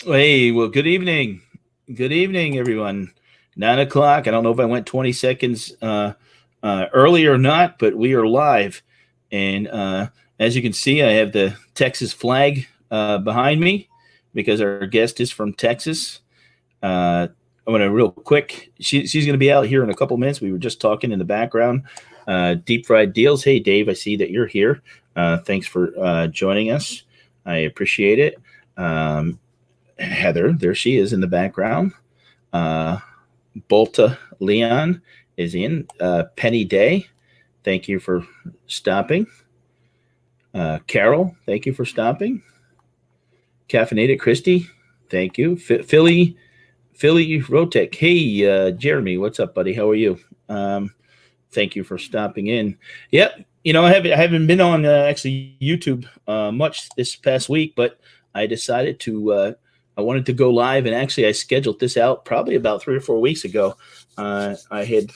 Hey, well, good evening. Good evening, everyone. 9 o'clock. I don't know if I went 20 seconds early or not, but we are live. And as you can see, I have the Texas flag behind me because our guest is from Texas. I'm going to real quick. She's going to be out here in a couple minutes. We were just talking in the background. Deep fried deals. Hey, Dave, I see that you're here. Thanks for joining us. I appreciate it. Heather, there she is in the background. Uh, Bolta Leon is in. Penny Day, thank you for stopping. Carol, thank you for stopping. Caffeinated Christy, thank you. Philly Rotek, hey Jeremy, what's up, buddy? How are you? Thank you for stopping in. Yep, I haven't been on actually YouTube much this past week, but I decided to I wanted to go live, and actually I scheduled this out probably about 3 or 4 weeks ago. I had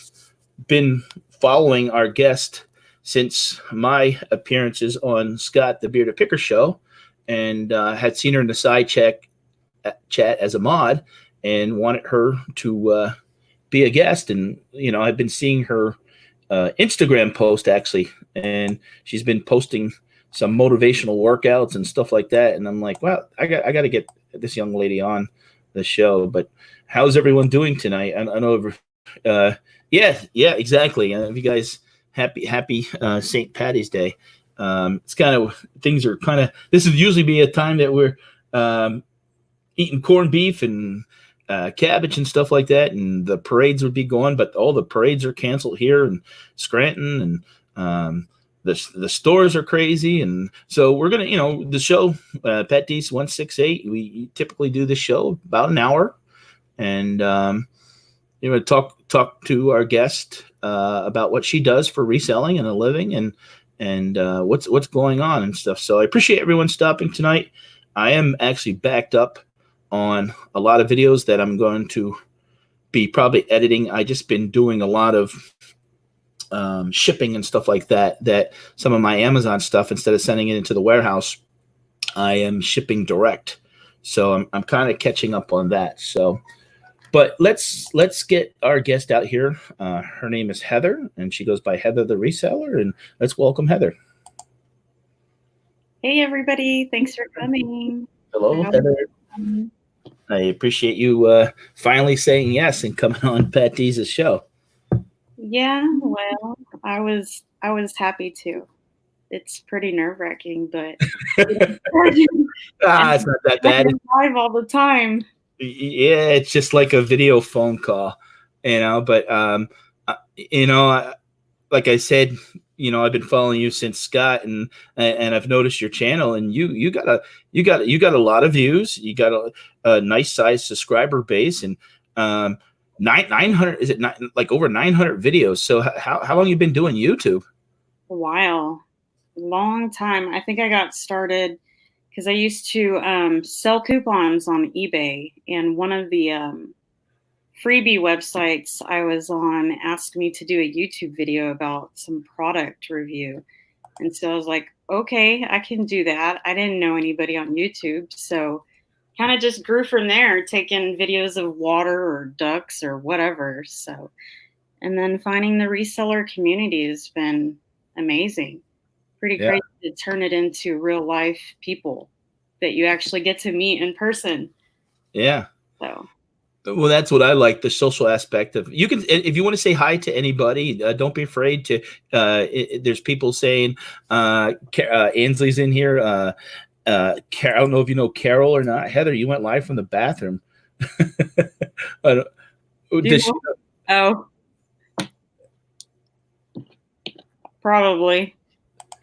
been following our guest since my appearances on Scott the Bearded Picker show, and had seen her in the side chat as a mod, and wanted her to be a guest. And I've been seeing her Instagram post actually, and she's been posting some motivational workouts and stuff like that. And I'm like, wow, I got to get this young lady on the show. But how's everyone doing tonight? I know, yeah, exactly. If you guys happy St. Patty's Day. It's kind of things are kind of. This would usually be a time that we're eating corned beef and cabbage and stuff like that, and the parades would be going, but all the parades are canceled here in Scranton, and the stores are crazy. And so we're gonna, the show, Patdees 168. We typically do the show about an hour, and talk to our guest about what she does for reselling and a living, and what's going on and stuff. So I appreciate everyone stopping tonight. I am actually backed up on a lot of videos that I'm going to be probably editing. I just been doing a lot of shipping and stuff like that some of my Amazon stuff, instead of sending it into the warehouse, I am shipping direct. So I'm kind of catching up on that. So, but let's get our guest out here. Her name is Heather, and she goes by Heather the Reseller. And let's welcome Heather. Hey everybody, thanks for coming. Hello, Heather. I appreciate you finally saying yes and coming on Patdees' show. Yeah, well, I was happy to. It's pretty nerve-wracking, but it's not that bad. Live all the time. Yeah, it's just like a video phone call, But like I said, I've been following you since Scott, and I've noticed your channel, and you got a lot of views. You got a nice size subscriber base, and 900, is it not like over 900 videos? So how long you been doing YouTube? A while, long time. I think I got started because I used to sell coupons on eBay, and one of the freebie websites I was on asked me to do a YouTube video about some product review. And so I was like, okay, I can do that. I didn't know anybody on YouTube. So kind of just grew from there, taking videos of water or ducks or whatever. So, and then finding the reseller community has been amazing. Pretty crazy to turn it into real life people that you actually get to meet in person. Yeah. So. Well, that's what I like, the social aspect of. You can, if you want to say hi to anybody, don't be afraid to. There's people saying, Ansley's in here. I don't know if you know Carol or not. Heather, you went live from the bathroom. Oh, probably.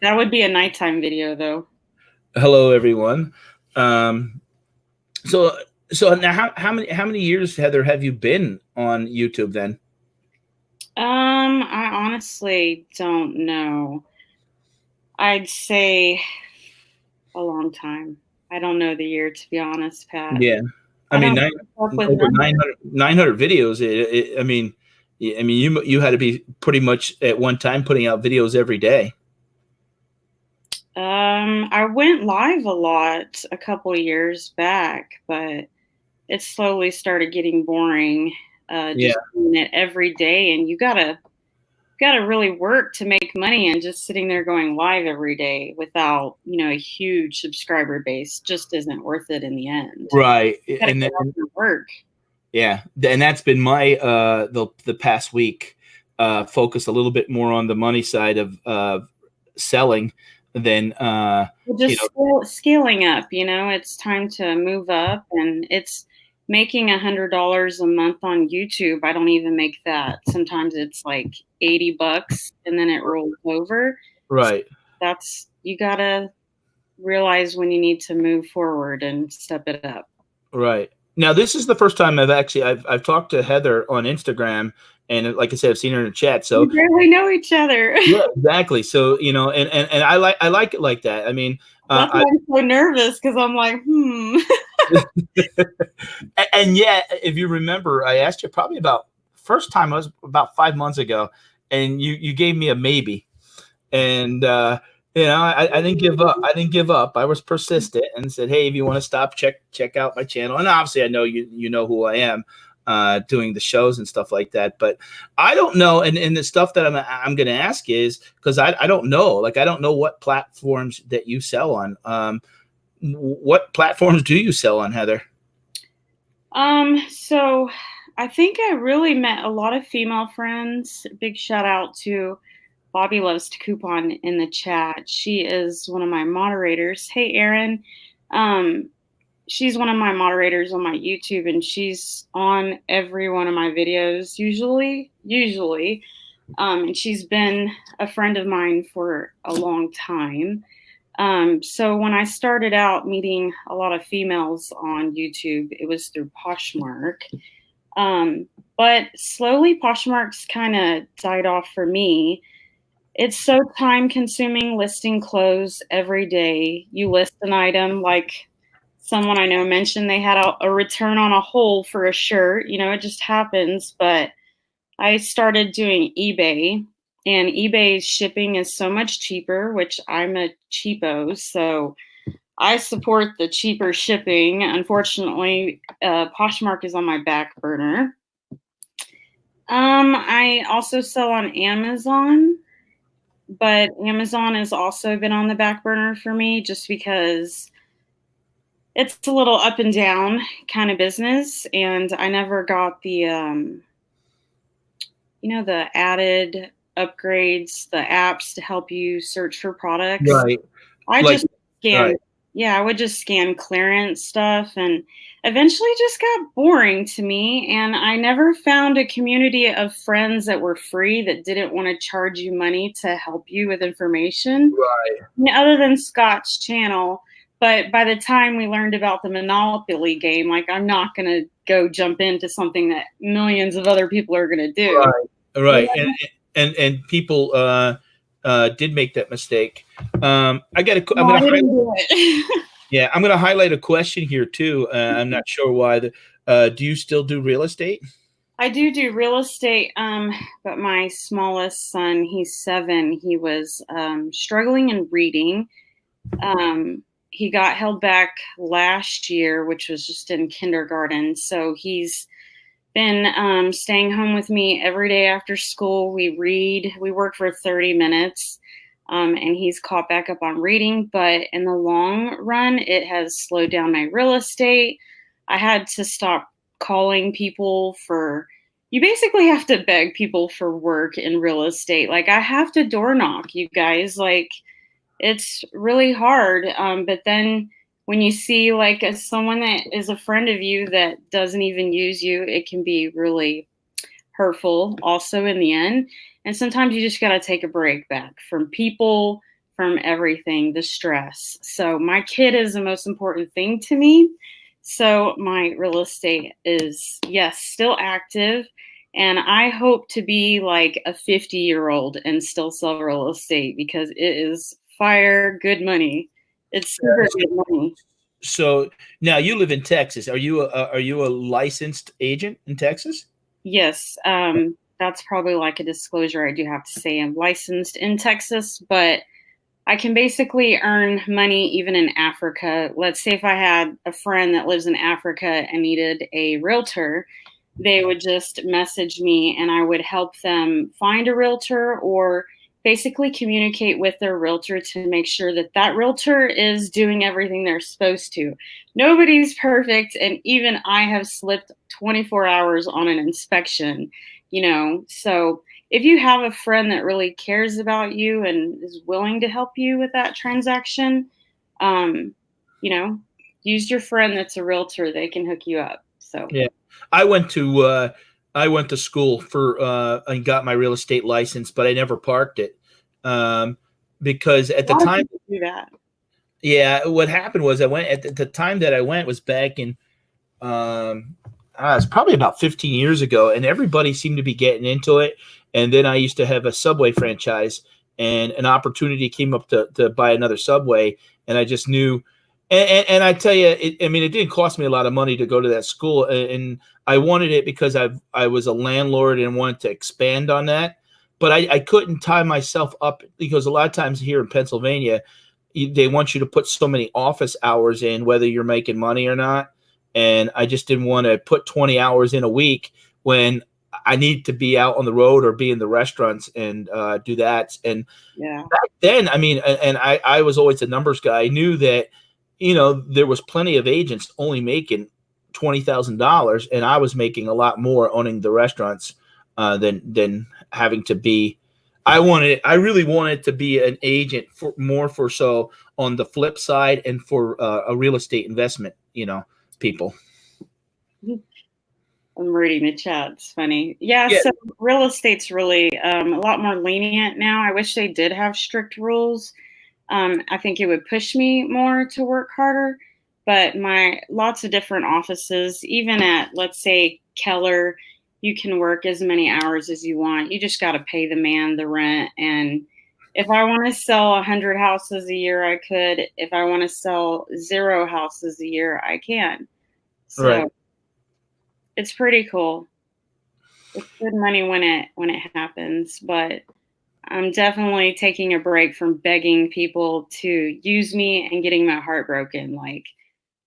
That would be a nighttime video, though. Hello, everyone. So now, how many years, Heather, have you been on YouTube then? I honestly don't know. I'd say a long time. I don't know the year, to be honest, Pat. Yeah, I mean, over 900 videos. I mean, you had to be pretty much at one time putting out videos every day. I went live a lot a couple of years back, but it slowly started getting boring. Just doing it every day, and you gotta really work to make money, and just sitting there going live every day without, a huge subscriber base just isn't worth it in the end. Right. You gotta get out and work. Yeah. And that's been my, the past week, focus a little bit more on the money side of selling than, scaling up, it's time to move up, and it's making $100 a month on YouTube. I don't even make that. Sometimes it's like $80 and then it rolls over. Right. So you gotta realize when you need to move forward and step it up. Right. Now, this is the first time I've talked to Heather on Instagram, and like I said, I've seen her in the chat. So we barely know each other. Yeah, exactly. So, and I like it like that. I mean, that's why I'm so nervous, because I'm like, And yeah, if you remember, I asked you probably first time was about 5 months ago, and you gave me a maybe, and I didn't give up. I was persistent and said, hey, if you want to stop, check out my channel. And obviously, I know you know who I am, doing the shows and stuff like that. But I don't know, and the stuff that I'm going to ask is because I don't know. Like, I don't know what platforms that you sell on. What platforms do you sell on, Heather? So I think I really met a lot of female friends. Big shout out to Bobby Loves to Coupon in the chat. She is one of my moderators. Hey, Erin. She's one of my moderators on my YouTube, and she's on every one of my videos usually. And she's been a friend of mine for a long time. So when I started out meeting a lot of females on YouTube, it was through Poshmark. But slowly Poshmark's kind of died off for me. It's so time consuming listing clothes every day. You list an item, like someone I know mentioned they had a return on a hole for a shirt. It just happens. But I started doing eBay, and eBay's shipping is so much cheaper, which I'm a cheapo, so I support the cheaper shipping. Unfortunately, Poshmark is on my back burner. I also sell on Amazon, but Amazon has also been on the back burner for me just because it's a little up and down kind of business, and I never got the the added upgrades, the apps to help you search for products. Right. I just scanned. Yeah, I would just scan clearance stuff, and eventually just got boring to me. And I never found a community of friends that were free that didn't want to charge you money to help you with information. Right. Other than Scott's channel. But by the time we learned about the Monopoly game, like, I'm not going to go jump into something that millions of other people are going to do. Right. And people did make that mistake. I'm going to highlight a question here too. I'm not sure why. Do you still do real estate? I do real estate, but my smallest son, he's 7. He was struggling in reading. He got held back last year, which was just in kindergarten. So he's been staying home with me every day after school. We read. We work for 30 minutes, and he's caught back up on reading. But in the long run, it has slowed down my real estate. I had to stop calling people for. You basically have to beg people for work in real estate. Like, I have to door knock, you guys. Like, it's really hard. But then when you see like someone that is a friend of you that doesn't even use you, it can be really hurtful also in the end. And sometimes you just got to take a break back from people, from everything, the stress. So my kid is the most important thing to me. So my real estate is, yes, still active. And I hope to be like a 50-year-old and still sell real estate, because it is fire good money. It's super good money. So now you live in Texas. Are you a licensed agent in Texas? Yes. That's probably like a disclosure I do have to say. I'm licensed in Texas, but I can basically earn money even in Africa. Let's say if I had a friend that lives in Africa and needed a realtor, they would just message me and I would help them find a realtor or basically communicate with their realtor to make sure that that realtor is doing everything they're supposed to. Nobody's perfect, and even I have slipped 24 hours on an inspection, So if you have a friend that really cares about you and is willing to help you with that transaction, um, you know, use your friend that's a realtor. They can hook you up. So Yeah. I went to school for and got my real estate license, but I never parked it. Um, because at a the lot of time, people do that. yeah, what happened was I went at the time that I went was back in it's probably about 15 years ago, and everybody seemed to be getting into it. And then I used to have a Subway franchise, and an opportunity came up to buy another Subway, and I just knew. And I tell you, it didn't cost me a lot of money to go to that school, and I wanted it because I was a landlord and wanted to expand on that. But I couldn't tie myself up because a lot of times here in Pennsylvania, they want you to put so many office hours in, whether you're making money or not. And I just didn't want to put 20 hours in a week when I need to be out on the road or be in the restaurants and do that. And Yeah. back then, and I was always a numbers guy. I knew that, there was plenty of agents only making $20,000, and I was making a lot more owning the restaurants than having to be. I really wanted to be an agent for so on the flip side and for a real estate investment, people. I'm reading the chat. It's funny. Yeah, Yeah, so real estate's really a lot more lenient now. I wish they did have strict rules. I think it would push me more to work harder. But my lots of different offices, even at, let's say, Keller, you can work as many hours as you want. You just got to pay the man the rent. And if I want to sell 100 houses a year, I could. If I want to sell 0 houses a year, I can. right. So it's pretty cool. It's good money when it happens, but I'm definitely taking a break from begging people to use me and getting my heart broken. Like,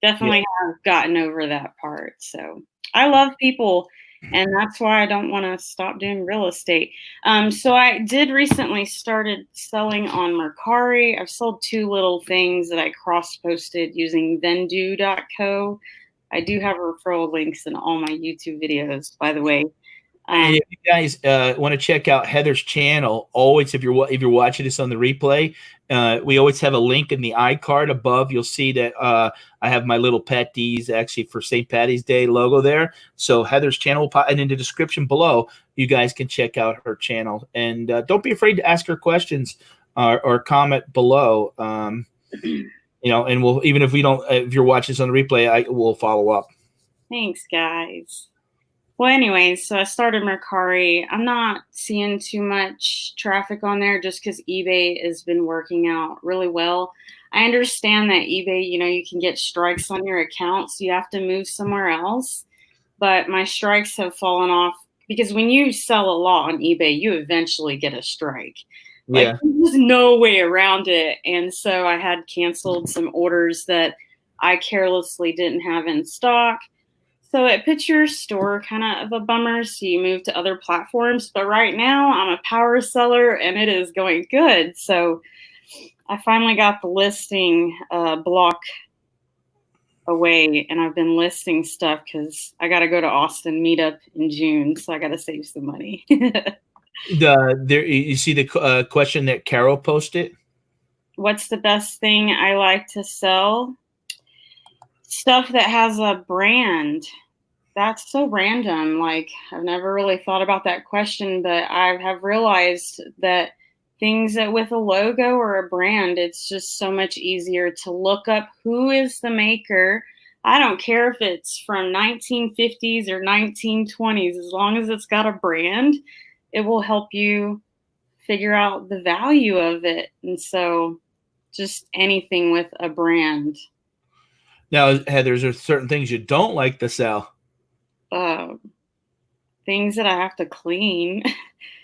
Yeah. definitely have gotten over that part. So I love people, and that's why I don't want to stop doing real estate. So I did recently started selling on Mercari. I've sold 2 little things that I cross posted using Vendu.co. I do have referral links in all my YouTube videos, by the way. And Um, if you guys want to check out Heather's channel, always if you're watching this on the replay, we always have a link in the iCard above. You'll see that I have my little Patdees actually for St. Patty's Day logo there. So Heather's channel will pop, and in the description below, you guys can check out her channel. And don't be afraid to ask her questions or comment below. And we'll, even if we don't, if you're watching this on the replay, we'll follow up. Thanks, guys. Well, anyways, so I started Mercari. I'm not seeing too much traffic on there just because eBay has been working out really well. I understand that eBay, you can get strikes on your account, so you have to move somewhere else. But my strikes have fallen off because when you sell a lot on eBay, you eventually get a strike. Like, Yeah. there's no way around it. And so I had canceled some orders that I carelessly didn't have in stock. So it puts your store kind of a bummer, so you move to other platforms. But right now, I'm a power seller, and it is going good. So I finally got the listing block away, and I've been listing stuff because I got to go to Austin meetup in June, so I got to save some money. There, you see the question that Carol posted. What's the best thing I like to sell? Stuff that has a brand. That's so random. Like, I've never really thought about that question, but I have realized that things that with a logo or a brand, it's just so much easier to look up who is the maker. I don't care if it's from 1950s or 1920s, as long as it's got a brand, it will help you figure out the value of it. And so just anything with a brand. Now, Heather, there's certain things you don't like to sell. Uh, Things that I have to clean.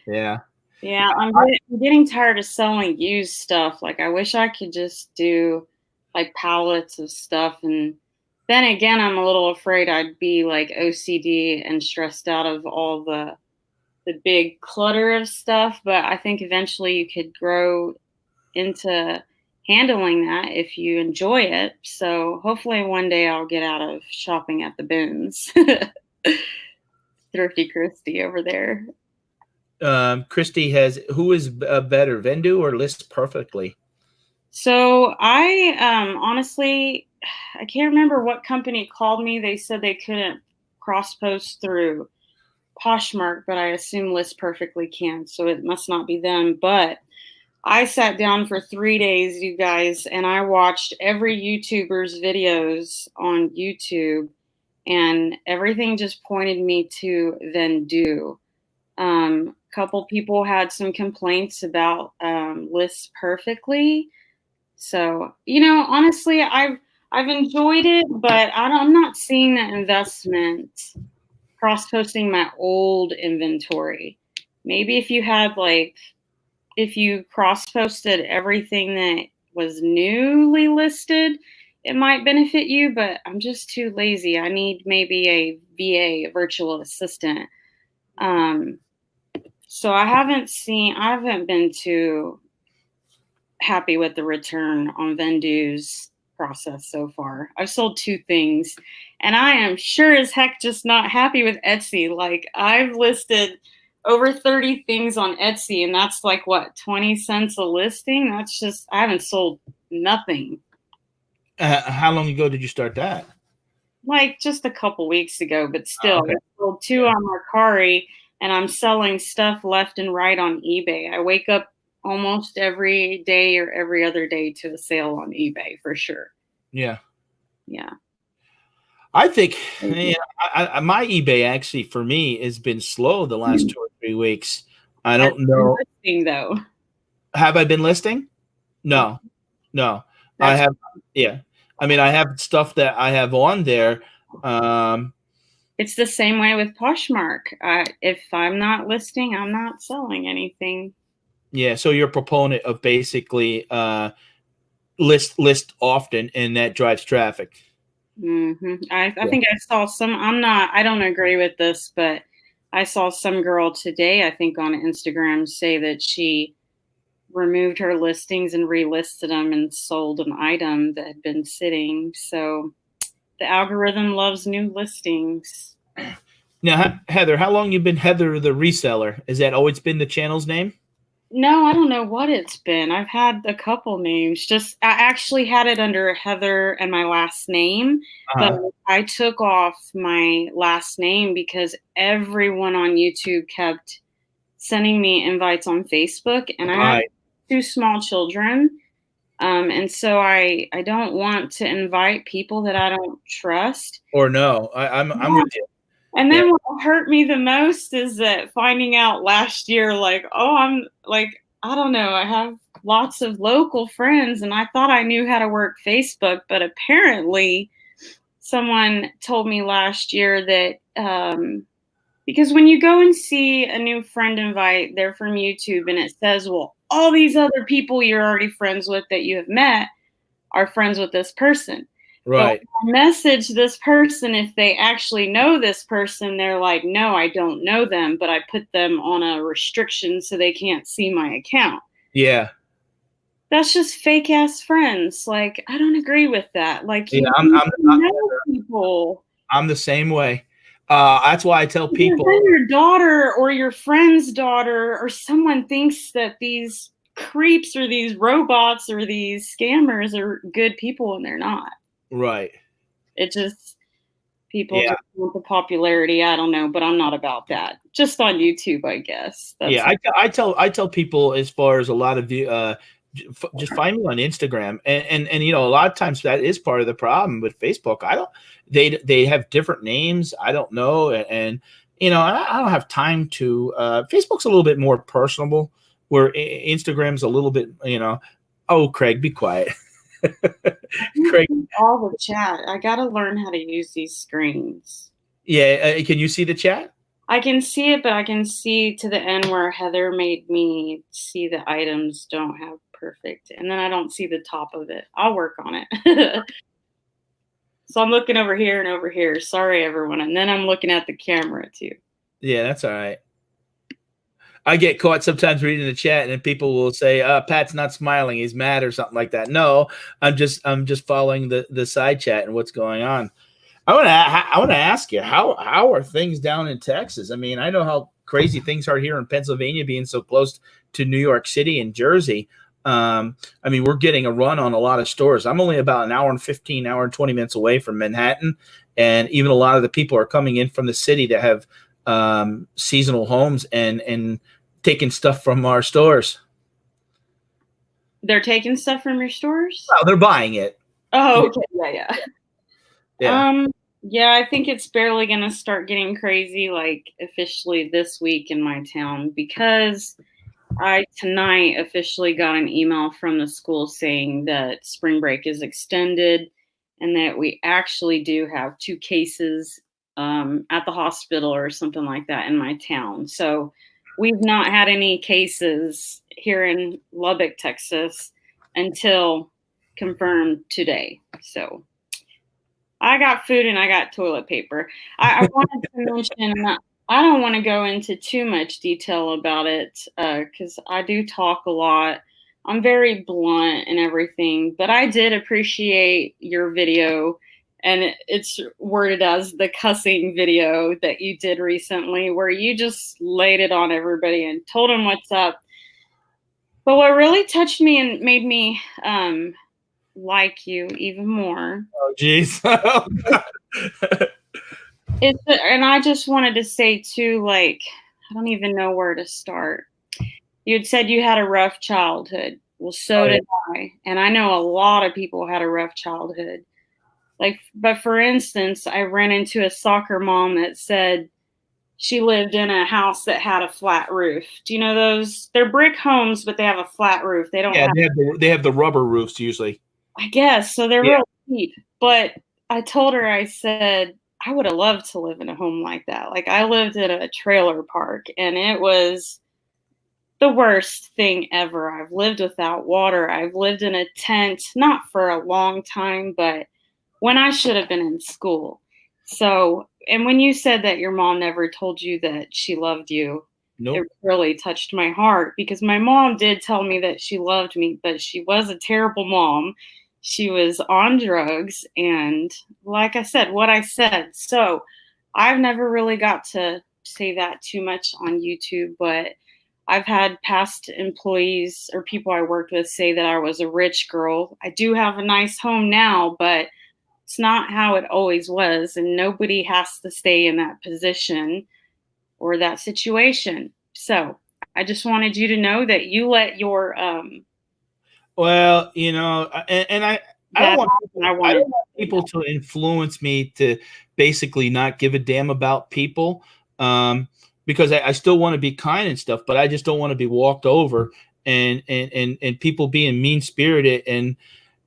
Yeah. Yeah, I'm getting tired of selling used stuff. Like, I wish I could just do like pallets of stuff. And then again, I'm a little afraid I'd be like OCD and stressed out of all the big clutter of stuff. But I think eventually you could grow into handling that if you enjoy it. So hopefully one day I'll get out of shopping at the bins. Thrifty Christie over there. Christy who is better, Vendu or List Perfectly? So I honestly, I can't remember what company called me. They said they couldn't cross post through Poshmark, but I assume List Perfectly can. So it must not be them. But I sat down for 3 days, you guys, and I watched every YouTuber's videos on YouTube, and everything just pointed me to Vendu. Couple people had some complaints about List Perfectly. So, honestly, I've enjoyed it, but I'm not seeing the investment cross-posting my old inventory. Maybe if you cross-posted everything that was newly listed, it might benefit you, but I'm just too lazy. I need maybe a VA, a virtual assistant. So I haven't been too happy with the return on Vendu's process so far. I've sold 2 things, and I am sure as heck just not happy with Etsy. Like, I've listed over 30 things on Etsy, and that's like, what, 20 cents a listing? That's just, I haven't sold nothing. How long ago did you start that? Like, just a couple weeks ago, but still, I sold 2 on Mercari, and I'm selling stuff left and right on eBay. I wake up almost every day or every other day to a sale on eBay for sure. Yeah. Yeah. I think my eBay actually for me has been slow the last 2 or 3 weeks. I don't know. Listing, though. Have I been listing? No. I have. Yeah. I mean, I have stuff that I have on there. It's the same way with Poshmark. If I'm not listing, I'm not selling anything. Yeah. So you're a proponent of basically list often, and that drives traffic. Mm-hmm. I think I saw I don't agree with this, but I saw some girl today, I think on Instagram, say that she removed her listings and relisted them and sold an item that had been sitting. So the algorithm loves new listings. Now, Heather, how long you been Heather the Reseller? Has that always been the channel's name? No, I don't know what it's been. I've had a couple names. I actually had it under Heather and my last name, but I took off my last name because everyone on YouTube kept sending me invites on Facebook, and I have 2 small children. And so I don't want to invite people that I don't trust. Or no, I'm with you. And then what hurt me the most is that finding out last year, like, oh, I'm like, I don't know, I have lots of local friends, and I thought I knew how to work Facebook, but apparently someone told me last year that because when you go and see a new friend invite, they're from YouTube, and it says, well, all these other people you're already friends with that you have met are friends with this person. Right. But when I message this person, if they actually know this person, they're like, no, I don't know them, but I put them on a restriction so they can't see my account. Yeah. That's just fake ass friends. Like, I don't agree with that. Like, yeah, people. I'm the same way. That's why I tell people, your daughter or your friend's daughter or someone thinks that these creeps or these robots or these scammers are good people, and they're not. Right. It just, people just want the popularity. I don't know, but I'm not about that. Just on YouTube, I guess. I tell people, as far as a lot of you, just find me on Instagram, and a lot of times that is part of the problem with Facebook. They have different names. I don't know, and I don't have time to. Facebook's a little bit more personable, where Instagram's a little bit, Oh, Craig, be quiet. Craig, all the chat. I got to learn how to use these screens. Yeah, can you see the chat? I can see it, but I can see to the end where Heather made me see the items don't have perfect. And then I don't see the top of it. I'll work on it. So I'm looking over here and over here. Sorry, everyone. And then I'm looking at the camera too. Yeah, that's all right. I get caught sometimes reading the chat, and people will say, "Pat's not smiling; he's mad," or something like that. No, I'm just following the side chat and what's going on. I want to ask you, how are things down in Texas? I mean, I know how crazy things are here in Pennsylvania, being so close to New York City and Jersey. I mean, we're getting a run on a lot of stores. I'm only about an hour and 15, hour and 20 minutes away from Manhattan, and even a lot of the people are coming in from the city that have seasonal homes and taking stuff from our stores. They're taking stuff from your stores? Oh, they're buying it. Oh, okay. Yeah. Yeah, I think it's barely going to start getting crazy, like officially this week in my town, because I tonight officially got an email from the school saying that spring break is extended and that we actually do have 2 cases at the hospital or something like that in my town. So we've not had any cases here in Lubbock, Texas until confirmed today. So I got food and I got toilet paper. I wanted to mention that I don't want to go into too much detail about it because I do talk a lot. I'm very blunt and everything, but I did appreciate your video, and it's worded as the cussing video that you did recently, where you just laid it on everybody and told them what's up. But what really touched me and made me like you even more. Oh, geez. And I just wanted to say too, like, I don't even know where to start. You had said you had a rough childhood. Well, so did I. And I know a lot of people had a rough childhood. Like, but for instance, I ran into a soccer mom that said she lived in a house that had a flat roof. Do you know those? They're brick homes, but they have a flat roof. They don't have. They have the rubber roofs usually. I guess. So they're real cheap. But I told her, I said, I would have loved to live in a home like that. Like, I lived in a trailer park and it was the worst thing ever. I've lived without water. I've lived in a tent, not for a long time, but when I should have been in school. So, and when you said that your mom never told you that she loved you, Nope. It really touched my heart because my mom did tell me that she loved me, but she was a terrible mom. She was on drugs. And like I said, what I said. So I've never really got to say that too much on YouTube, but I've had past employees or people I worked with say that I was a rich girl. I do have a nice home now, but it's not how it always was. And nobody has to stay in that position or that situation. So I just wanted you to know that you let your well, you know, and I don't want people to influence me to basically not give a damn about people, because I still want to be kind and stuff, but I just don't want to be walked over and people being mean spirited. And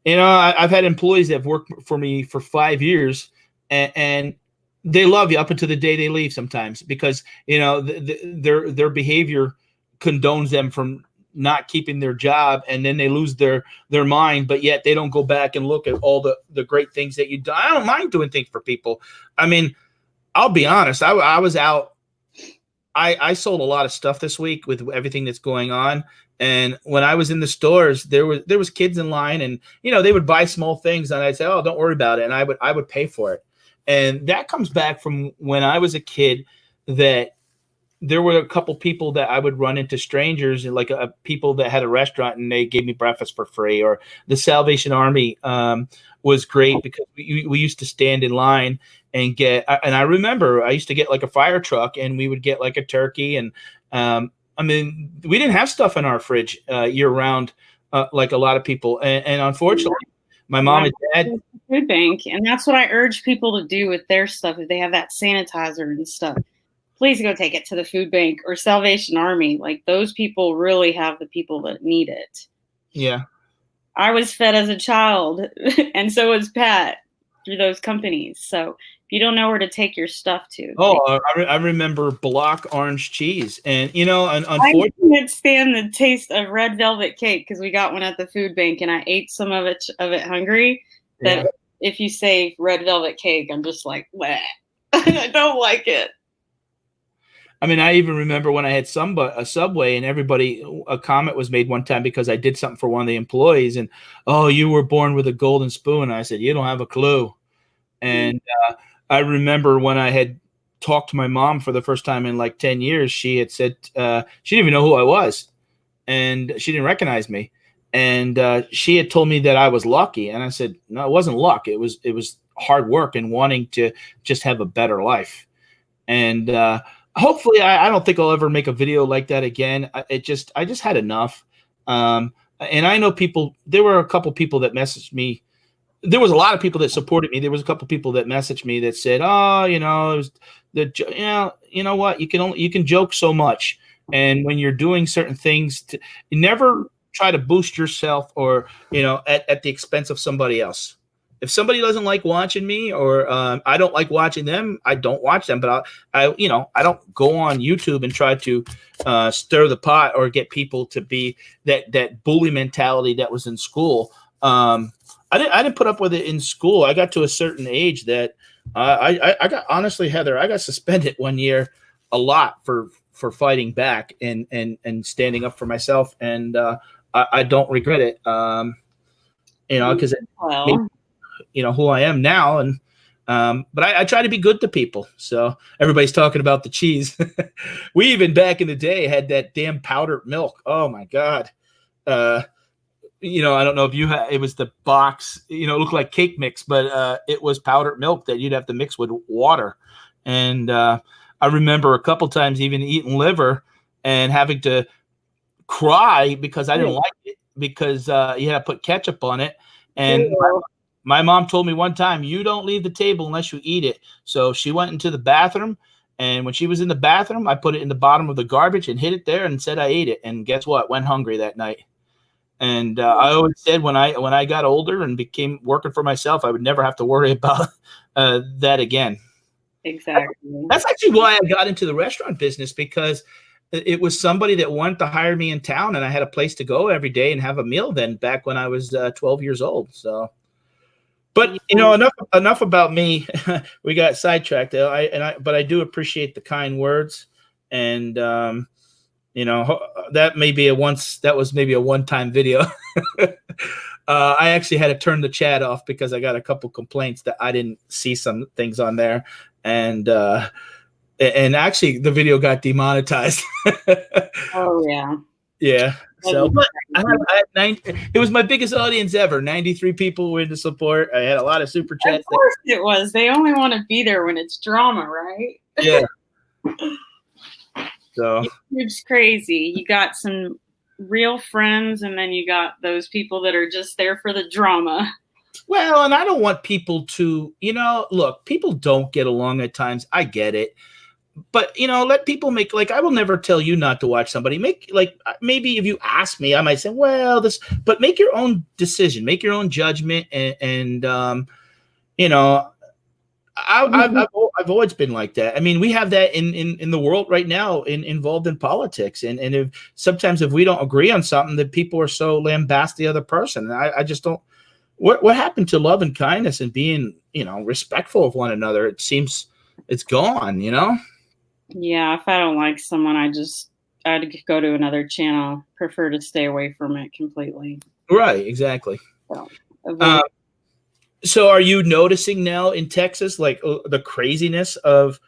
you know, I've had employees that have worked for me for 5 years, and they love you up until the day they leave sometimes, because you know their behavior condones them from not keeping their job, and then they lose their mind, but yet they don't go back and look at all the great things that you do. I don't mind doing things for people. I mean, I'll be honest, I was out. I sold a lot of stuff this week with everything that's going on. And when I was in the stores, there was kids in line, and you know, they would buy small things, and I'd say, "Oh, don't worry about it," and I would pay for it. And that comes back from when I was a kid, that there were a couple people that I would run into, strangers, and like people that had a restaurant and they gave me breakfast for free. Or the Salvation Army was great because we used to stand in line and get. And I remember I used to get like a fire truck, and we would get like a turkey. And I mean, we didn't have stuff in our fridge year round like a lot of people. And unfortunately, my mom and dad. Food bank, and that's what I urge people to do with their stuff. If they have that sanitizer and stuff, please go take it to the food bank or Salvation Army. Like, those people really have the people that need it. Yeah. I was fed as a child, and so was Pat. through those companies. So if you don't know where to take your stuff to. Oh, I remember block orange cheese, and I unfortunately, can't stand the taste of red velvet cake because we got one at the food bank, and I ate some of it hungry. yeah. That if you say red velvet cake, I'm just like, bleh. I don't like it. I mean, I even remember when I had a Subway, and a comment was made one time because I did something for one of the employees, and oh, you were born with a golden spoon. And I said, you don't have a clue. And I remember when I had talked to my mom for the first time in like 10 years, she had said she didn't even know who I was, and she didn't recognize me. And she had told me that I was lucky, and I said, no, it wasn't luck. It was hard work and wanting to just have a better life. And hopefully, I don't think I'll ever make a video like that again. I just had enough. And I know there were a couple people that messaged me. There was a lot of people that supported me. There was a couple people that messaged me that said, "Oh, it was you know what? You can joke so much, and when you're doing certain things, you never try to boost yourself or at the expense of somebody else. If somebody doesn't like watching me, or I don't like watching them, I don't watch them. But I don't go on YouTube and try to stir the pot or get people to be that bully mentality that was in school. I didn't put up with it in school. I got to a certain age that I got, honestly, Heather, I got suspended one year a lot for fighting back and standing up for myself, and I don't regret it. Because it made who I am now, and but I try to be good to people. So everybody's talking about the cheese. We even back in the day had that damn powdered milk. Oh my God. I don't know if you had, it was the box, it looked like cake mix, but it was powdered milk that you'd have to mix with water. And I remember a couple times even eating liver and having to cry because I didn't like it because you had to put ketchup on it. And my mom told me one time, you don't leave the table unless you eat it. So she went into the bathroom, and when she was in the bathroom, I put it in the bottom of the garbage and hid it there and said I ate it. And guess what? Went hungry that night. And I always said when I got older and became working for myself, I would never have to worry about that again. Exactly. That's actually why I got into the restaurant business, because it was somebody that wanted to hire me in town, and I had a place to go every day and have a meal then back when I was 12 years old. So, but enough about me. We got sidetracked. But I do appreciate the kind words, and that was maybe a one-time video. I actually had to turn the chat off because I got a couple complaints that I didn't see some things on there, and actually the video got demonetized. Oh yeah. Yeah. So, but I had it was my biggest audience ever. 93 people were in the support. I had a lot of super chats. Of course it was. They only want to be there when it's drama, right? Yeah. So YouTube's crazy. You got some real friends, and then you got those people that are just there for the drama. Well, and I don't want people to, look, people don't get along at times. I get it. But, let people make, like, I will never tell you not to watch somebody. Make, like, maybe if you ask me, I might say, well, but make your own decision, make your own judgment. And I've always been like that. I mean, we have that in the world right now involved in politics. And sometimes if we don't agree on something, that people are so lambast the other person. And I just don't, what happened to love and kindness and being, respectful of one another? It seems it's gone, Yeah, if I don't like someone, I'd go to another channel. Prefer to stay away from it completely. Right, exactly. So, so are you noticing now in Texas, like the craziness of,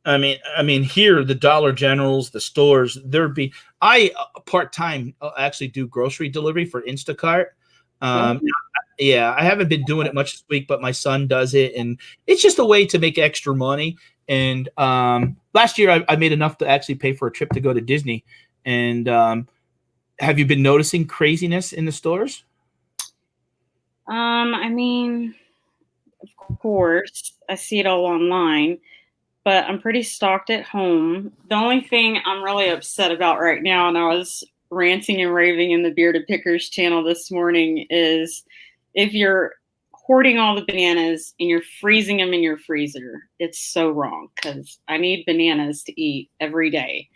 I mean, here, the Dollar Generals, the stores, I part-time actually do grocery delivery for Instacart. Yeah, I haven't been doing it much this week, but my son does it, and it's just a way to make extra money. And last year I made enough to actually pay for a trip to go to Disney. And have you been noticing craziness in the stores? I mean, of course, I see it all online, but I'm pretty stocked at home. The only thing I'm really upset about right now, and I was ranting and raving in the Bearded Pickers channel this morning, is if you're hoarding all the bananas and you're freezing them in your freezer. It's so wrong because I need bananas to eat every day.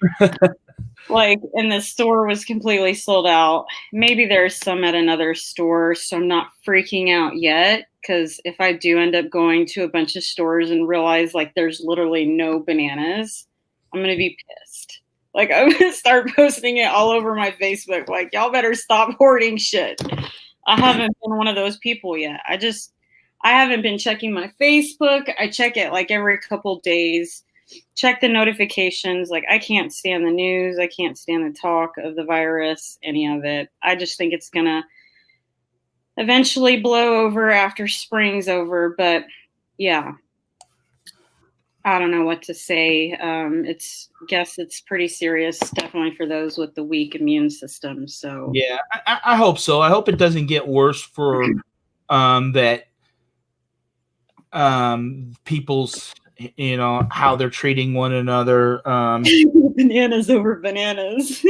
Like, and the store was completely sold out. Maybe there's some at another store, so I'm not freaking out yet. Because if I do end up going to a bunch of stores and realize like there's literally no bananas, I'm gonna be pissed. Like, I'm gonna start posting it all over my Facebook. Like, y'all better stop hoarding shit. I haven't been one of those people yet. I haven't been checking my Facebook. I check it like every couple days. Check the notifications. Like, I can't stand the news. I can't stand the talk of the virus, any of it. I just think it's going to eventually blow over after spring's over. But yeah, I don't know what to say. Guess it's pretty serious, definitely for those with the weak immune system. So yeah, I hope so. I hope it doesn't get worse for that people's, how they're treating one another. Bananas over bananas.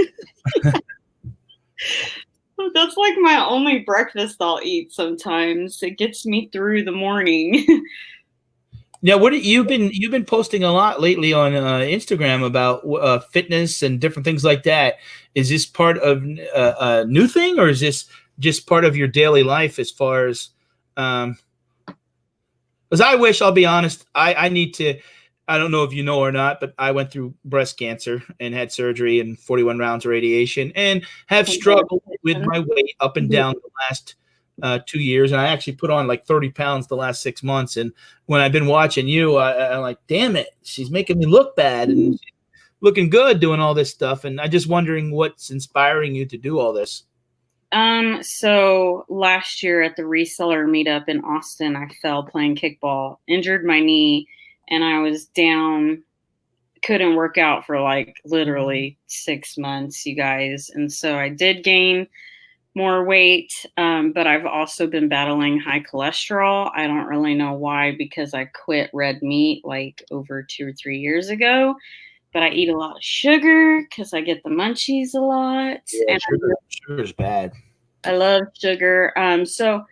That's like my only breakfast I'll eat sometimes. It gets me through the morning. Now, you've been posting a lot lately on Instagram about fitness and different things like that. Is this part of a new thing, or is this just part of your daily life as far as because I'll be honest, I need to, I don't know if you know or not, but I went through breast cancer and had surgery and 41 rounds of radiation and have struggled with my weight up and down the last 2 years. And I actually put on like 30 pounds the last 6 months. And when I've been watching you, I'm like, damn it, she's making me look bad and she's looking good doing all this stuff. And I'm just wondering what's inspiring you to do all this. So last year at the Reseller meetup in Austin, I fell playing kickball, injured my knee, and I was down, couldn't work out for like literally 6 months, you guys. And so I did gain more weight, but I've also been battling high cholesterol. I don't really know why, because I quit red meat like over 2 or 3 years ago. But I eat a lot of sugar because I get the munchies a lot. Yeah, and sugar is bad. I love sugar. So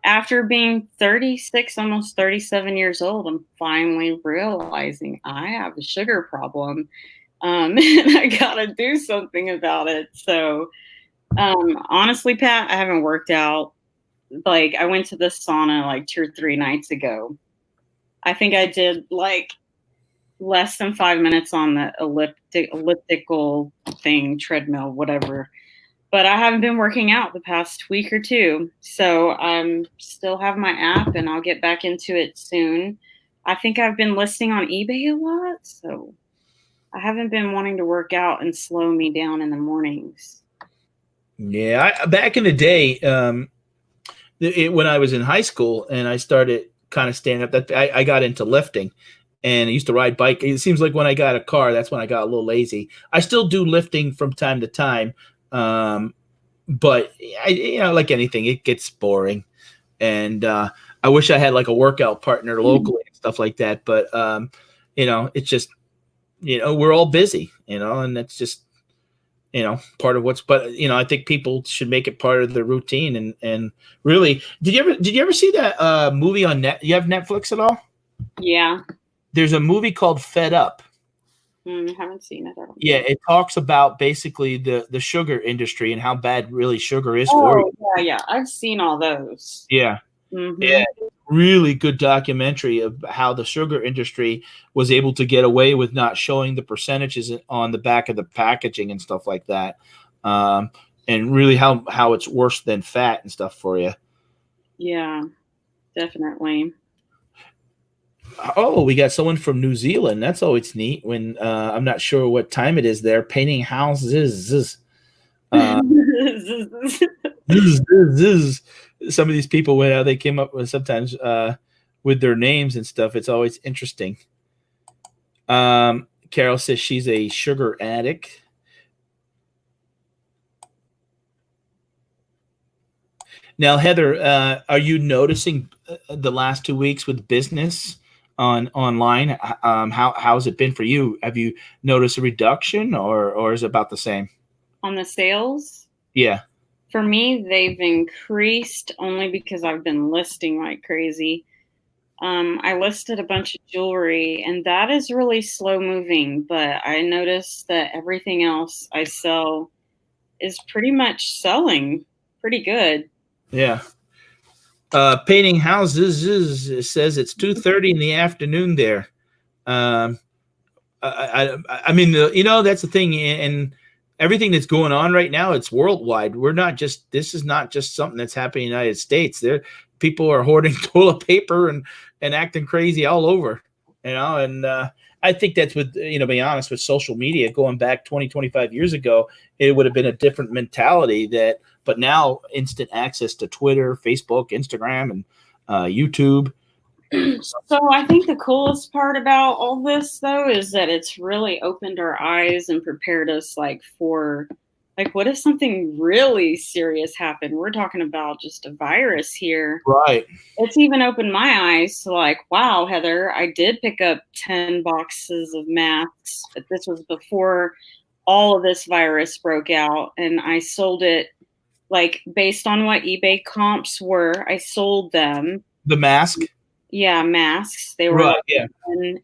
after being 36, almost 37 years old, I'm finally realizing I have a sugar problem. And I got to do something about it. So honestly, Pat, I haven't worked out. Like, I went to the sauna like 2 or 3 nights ago. I think I did like less than 5 minutes on the elliptical thing, treadmill, whatever. But I haven't been working out the past week or two. So I'm still have my app and I'll get back into it soon. I think I've been listing on eBay a lot. So I haven't been wanting to work out and slow me down in the mornings. Yeah, back in the day, when I was in high school and I started kind of standing up, I got into lifting. And I used to ride bike. It seems like when I got a car, that's when I got a little lazy. I still do lifting from time to time, but like anything, it gets boring. And I wish I had like a workout partner locally and stuff like that. But it's just we're all busy, and that's just part of what's. But I think people should make it part of their routine. And really, did you ever see that movie on net? You have Netflix at all? Yeah. There's a movie called Fed Up. Haven't seen it. Yeah, it talks about basically the sugar industry and how bad really sugar is for you. Yeah. I've seen all those. Yeah. Mm-hmm. Yeah. Really good documentary of how the sugar industry was able to get away with not showing the percentages on the back of the packaging and stuff like that. And really how it's worse than fat and stuff for you. Yeah, definitely. Oh, we got someone from New Zealand. That's always neat. When I'm not sure what time it is there, painting houses. Some of these people, when they came up with sometimes with their names and stuff, it's always interesting. Carol says she's a sugar addict. Now, Heather, are you noticing the last 2 weeks with business online? How's it been for you? Have you noticed a reduction or is it about the same? On the sales? Yeah. For me, they've increased only because I've been listing like crazy. I listed a bunch of jewelry, and that is really slow moving, but I noticed that everything else I sell is pretty much selling pretty good. Yeah. Painting houses it says it's 2:30 in the afternoon there. Um, I mean, that's the thing, and everything that's going on right now, it's worldwide. This is not just something that's happening in the United States. People are hoarding toilet paper and acting crazy all over, and I think that's with, being honest, with social media going back 20, 25 years ago, it would have been a different mentality but now instant access to Twitter, Facebook, Instagram, and YouTube. So I think the coolest part about all this, though, is that it's really opened our eyes and prepared us, for what if something really serious happened? We're talking about just a virus here. Right. It's even opened my eyes to wow, Heather, I did pick up 10 boxes of masks, but this was before all of this virus broke out, and I sold it based on what eBay comps were. I sold them. The mask. Yeah, masks. They were right. Yeah.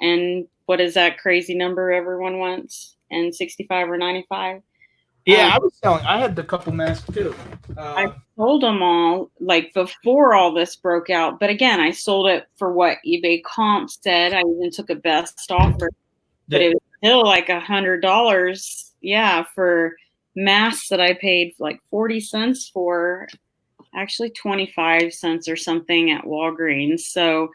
And what is that crazy number everyone wants? N65 or 95? Yeah, I was selling. I had a couple masks too. I sold them all before all this broke out. But again, I sold it for what eBay comp said. I even took a best offer, but it was still $100. Yeah, for masks that I paid 40 cents for. Actually 25 cents or something at Walgreens. So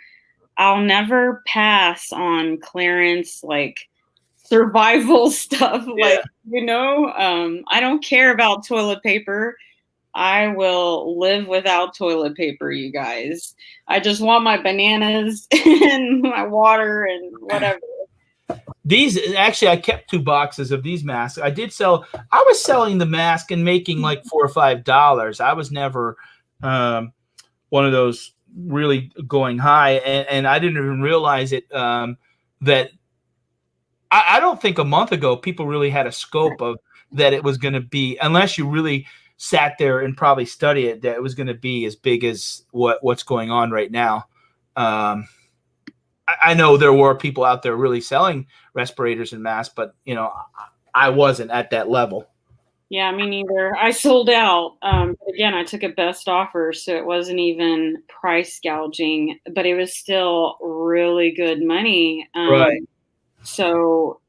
I'll never pass on clearance, survival stuff. Yeah. I don't care about toilet paper. I will live without toilet paper, you guys. I just want my bananas and my water and whatever. These actually, I kept 2 boxes of these masks. I was selling the mask and making $4 or $5. I was never one of those really going high, and I didn't even realize it. That I don't think a month ago people really had a scope of that it was going to be, unless you really sat there and probably study it, that it was going to be as big as what's going on right now. I know there were people out there really selling respirators and masks, but I wasn't at that level. Yeah, me neither. I sold out. But again, I took a best offer, so it wasn't even price gouging, but it was still really good money. Right. So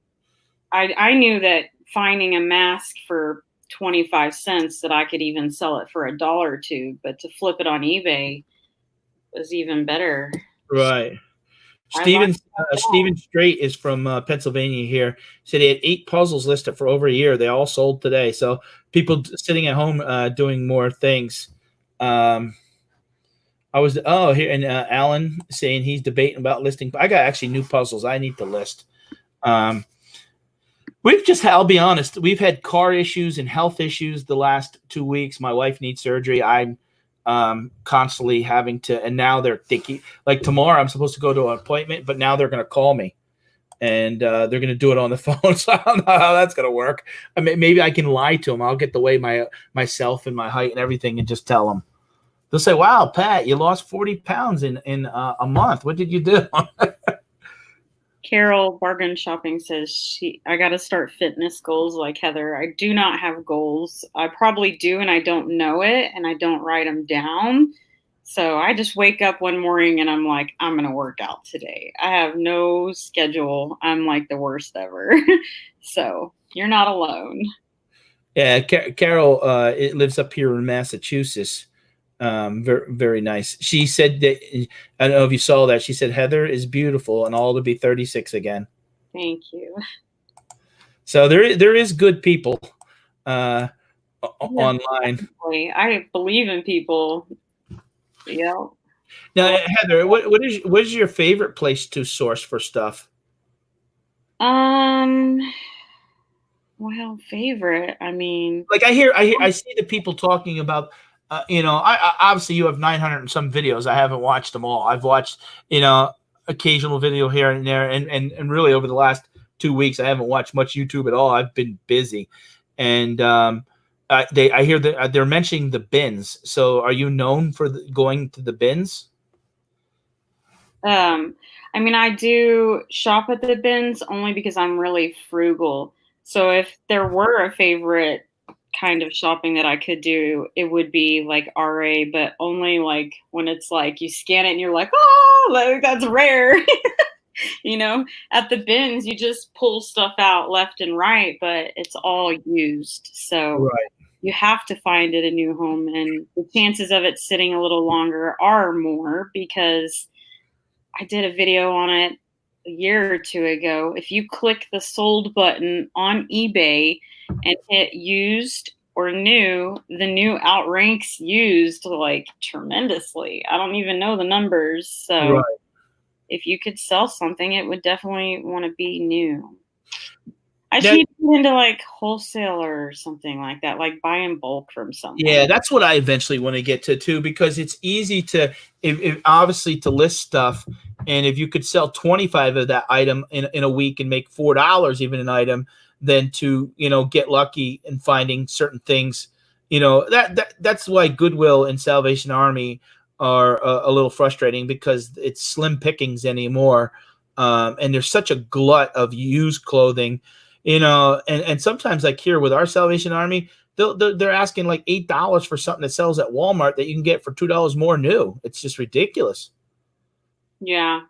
I knew that finding a mask for 25 cents that I could even sell it for $1 or $2, but to flip it on eBay was even better. Right. Steven Strait is from Pennsylvania here. Said he had 8 puzzles listed for over a year. They all sold today. So people sitting at home doing more things. Here, and Alan saying he's debating about listing. I got actually new puzzles I need to list. I'll be honest, we've had car issues and health issues the last 2 weeks. My wife needs surgery. I'm constantly having to, and now they're thinking tomorrow I'm supposed to go to an appointment, but now they're going to call me and they're going to do it on the phone. So I don't know how that's going to work. I mean, maybe I can lie to them. I'll get the way myself and my height and everything and just tell them. They'll say, "Wow, Pat, you lost 40 pounds in a month. What did you do?" Carol Bargain Shopping says I got to start fitness goals like Heather. I do not have goals. I probably do, and I don't know it, and I don't write them down. So I just wake up one morning and I'm like, I'm going to work out today. I have no schedule. I'm the worst ever. So you're not alone. Yeah, Carol it lives up here in Massachusetts. Very, very nice. She said that, I don't know if you saw that. She said Heather is beautiful and all to be 36 again. Thank you. So there is good people online. I believe in people. Yeah. Now, Heather, what is your favorite place to source for stuff? Well, favorite. I mean, I see the people talking about. I obviously you have 900 and some videos. I haven't watched them all. I've watched, occasional video here and there, and really over the last 2 weeks, I haven't watched much YouTube at all. I've been busy, and I hear that they're mentioning the bins. So are you known for going to the bins? I mean, I do shop at the bins only because I'm really frugal. So if there were a favorite kind of shopping that I could do, it would be like RA, but only like when it's like you scan it and you're like, oh, like that's rare. You know, at the bins, you just pull stuff out left and right, but it's all used. So Right. you have to find it a new home, and the chances of it sitting a little longer are more because I did a video on it a year or two ago. If you click the sold button on eBay and hit used or new, the new outranks used like tremendously. I don't even know the numbers. So Right. if you could sell something, it would definitely want to be new. I should That, get into like wholesaler or something like that, like buy in bulk from someone. yeah, that's what I eventually want to get to too, because it's easy to, if obviously to list stuff, and if you could sell 25 of that item in a week and make $4 even an item, then to get lucky in finding certain things, that's why Goodwill and Salvation Army are a little frustrating, because it's slim pickings anymore, and there's such a glut of used clothing, and sometimes like here with our Salvation Army, they're asking like $8 for something that sells at Walmart that you can get for $2 more new. It's just ridiculous. Yeah.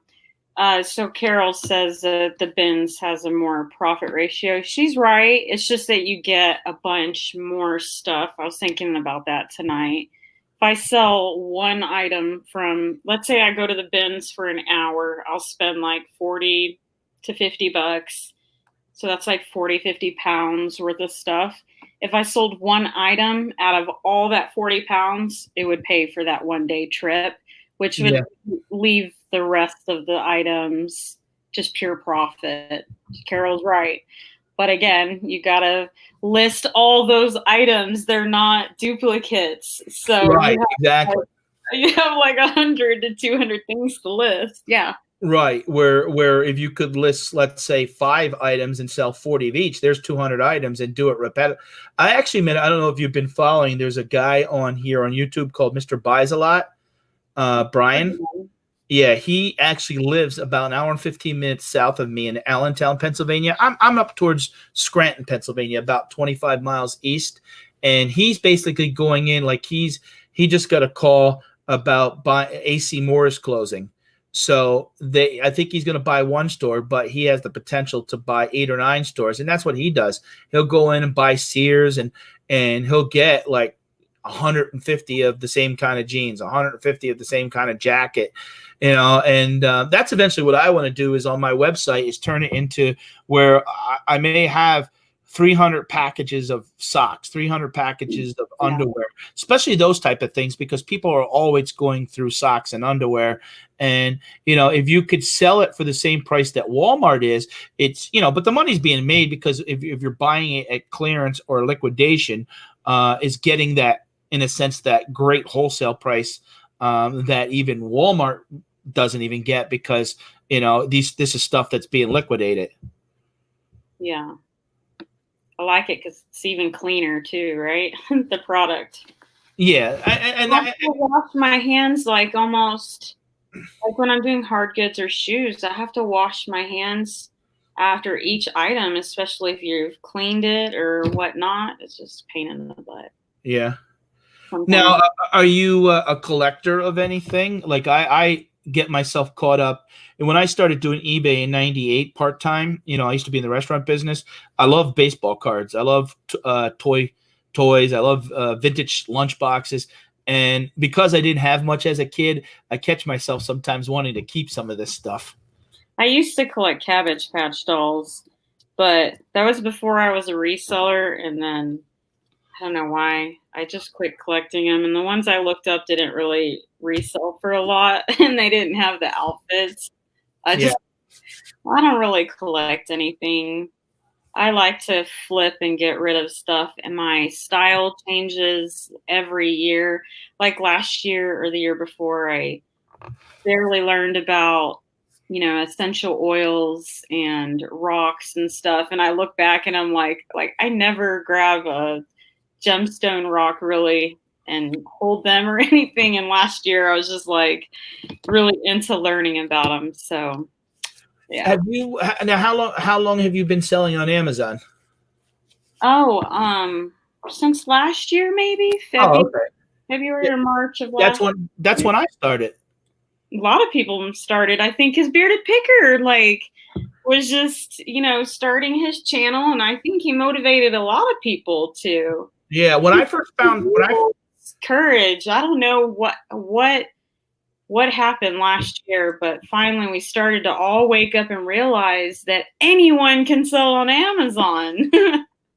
So Carol says that the bins has a more profit ratio. She's right. It's just that you get a bunch more stuff. I was thinking about that tonight. If I sell one item from, let's say I go to the bins for an hour, I'll spend like 40 to $50. So that's like 40, 50 pounds worth of stuff. If I sold one item out of all that 40 pounds, it would pay for that 1 day trip, which would Yeah. leave the rest of the items just pure profit. Carol's right. But again, you got to list all those items. They're not duplicates. So Right. Exactly. you have like 100 to 200 things to list. Yeah. Right. Where if you could list, let's say, 5 items and sell 40 of each, there's 200 items, and do it repetitive. I actually met, I don't know if you've been following, there's a guy on here on YouTube called Mr. Buys a Lot, Brian. Yeah, he actually lives about an hour and 15 minutes south of me in Allentown, Pennsylvania. I'm up towards Scranton, Pennsylvania, about 25 miles east. And he's basically going in like he just got a call about AC Moore's closing. So I think he's going to buy one store, but he has the potential to buy 8 or 9 stores, and that's what he does. He'll go in and buy Sears, and he'll get like 150 of the same kind of jeans, 150 of the same kind of jacket, and that's eventually what I want to do, is on my website is turn it into where I may have 300 packages of socks, 300 packages of underwear, especially those type of things, because people are always going through socks and underwear. And, if you could sell it for the same price that Walmart is, it's, but the money's being made, because if you're buying it at clearance or liquidation, is getting that, in a sense, that great wholesale price that even Walmart doesn't even get, because, this is stuff that's being liquidated. Yeah. I like it because it's even cleaner too, right? The product. Yeah, I have to wash my hands like almost like when I'm doing hard goods or shoes. I have to wash my hands after each item, especially if you've cleaned it or whatnot. It's just a pain in the butt. yeah. Sometimes. Now, are you a collector of anything? Like I get myself caught up. And when I started doing eBay in '98 part time, I used to be in the restaurant business. I love baseball cards. I love toys. I love vintage lunch boxes. And because I didn't have much as a kid, I catch myself sometimes wanting to keep some of this stuff. I used to collect Cabbage Patch dolls, but that was before I was a reseller, and then I don't know why. I just quit collecting them, and the ones I looked up didn't really resell for a lot, and they didn't have the outfits. I don't really collect anything. I like to flip and get rid of stuff, and my style changes every year. Like last year or the year before, I barely learned about, essential oils and rocks and stuff. And I look back and I'm like I never grab a gemstone rock really and hold them or anything. And last year I was just like really into learning about them. So yeah. How long have you been selling on Amazon? Oh, since last year, maybe Oh, okay. February or March of That's last when I started. A lot of people started, I think, his Bearded Picker was just, starting his channel, and I think he motivated a lot of people to. Yeah, when I first found courage. I don't know what happened last year, but finally we started to all wake up and realize that anyone can sell on Amazon.